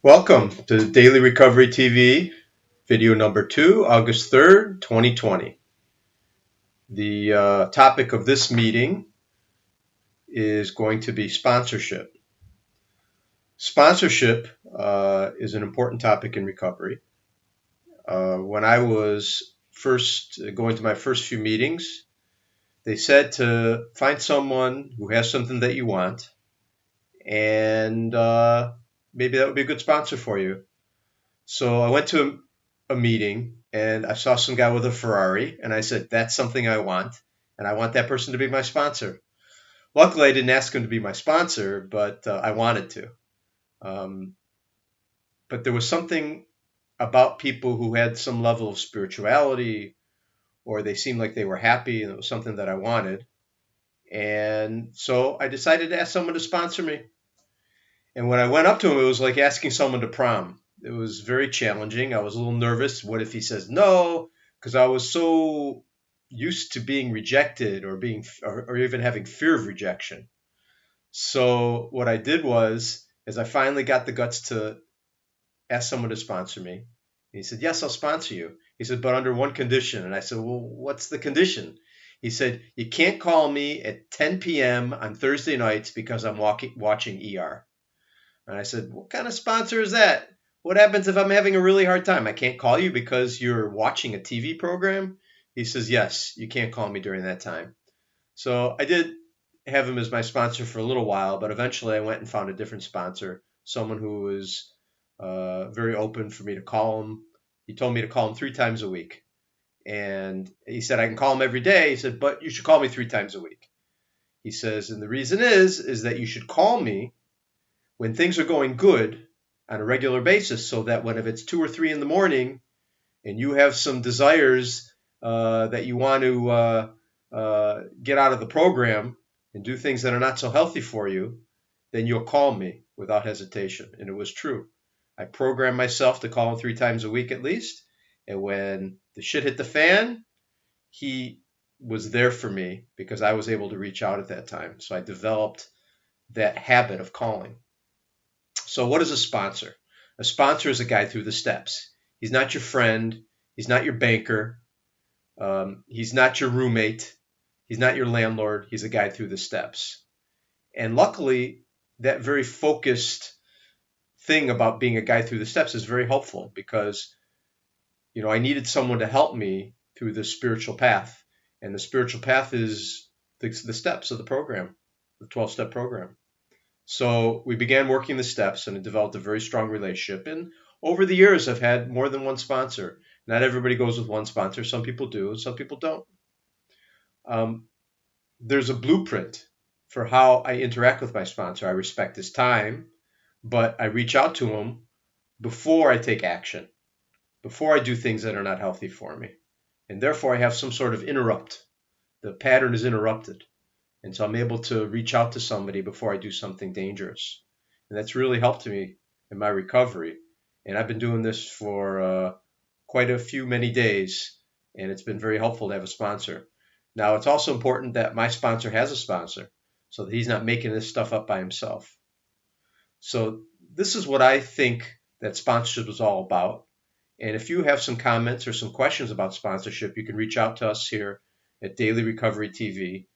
Welcome to Daily Recovery TV, video number 2, August 3rd, 2020. The topic of this meeting is going to be sponsorship. Sponsorship is an important topic in recovery. When I was first going to my first few meetings, they said to find someone who has something that you want, and maybe that would be a good sponsor for you. So I went to a meeting and I saw some guy with a Ferrari, and I said, that's something I want, and I want that person to be my sponsor. Luckily, I didn't ask him to be my sponsor, but I wanted to. But there was something about people who had some level of spirituality, or they seemed like they were happy, and it was something that I wanted. And so I decided to ask someone to sponsor me. And when I went up to him, it was like asking someone to prom. It was very challenging. I was a little nervous. What if he says no? Because I was so used to being rejected or even having fear of rejection. So what I did was I finally got the guts to ask someone to sponsor me. And he said, yes, I'll sponsor you. He said, but under one condition. And I said, well, what's the condition? He said, you can't call me at 10 p.m. on Thursday nights because I'm watching ER. And I said, what kind of sponsor is that? What happens if I'm having a really hard time? I can't call you because you're watching a TV program? He says, yes, you can't call me during that time. So I did have him as my sponsor for a little while, but eventually I went and found a different sponsor, someone who was very open for me to call him. He told me to call him 3 times a week. And he said, I can call him every day. He said, but you should call me 3 times a week. He says, and the reason is that you should call me when things are going good on a regular basis, so that if it's 2 or 3 in the morning and you have some desires that you want to get out of the program and do things that are not so healthy for you, then you'll call me without hesitation. And it was true. I programmed myself to call him 3 times a week at least. And when the shit hit the fan, he was there for me because I was able to reach out at that time. So I developed that habit of calling. So what is a sponsor? A sponsor is a guide through the steps. He's not your friend. He's not your banker. He's not your roommate. He's not your landlord. He's a guide through the steps. And luckily, that very focused thing about being a guide through the steps is very helpful because, I needed someone to help me through the spiritual path. And the spiritual path is the steps of the program, the 12-step program. So we began working the steps and it developed a very strong relationship. And over the years, I've had more than one sponsor. Not everybody goes with one sponsor. Some people do, and some people don't. There's a blueprint for how I interact with my sponsor. I respect his time, but I reach out to him before I take action, before I do things that are not healthy for me. And therefore, I have some sort of interrupt. The pattern is interrupted. And so I'm able to reach out to somebody before I do something dangerous. And that's really helped me in my recovery. And I've been doing this for quite many days. And it's been very helpful to have a sponsor. Now, it's also important that my sponsor has a sponsor so that he's not making this stuff up by himself. So this is what I think that sponsorship is all about. And if you have some comments or some questions about sponsorship, you can reach out to us here at Daily Recovery TV.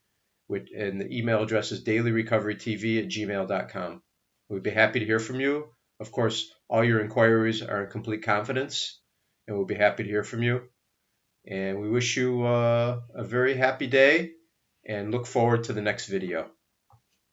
And the email address is dailyrecoverytv@gmail.com. We'd be happy to hear from you. Of course, all your inquiries are in complete confidence, and we'll be happy to hear from you. And we wish you a very happy day and look forward to the next video.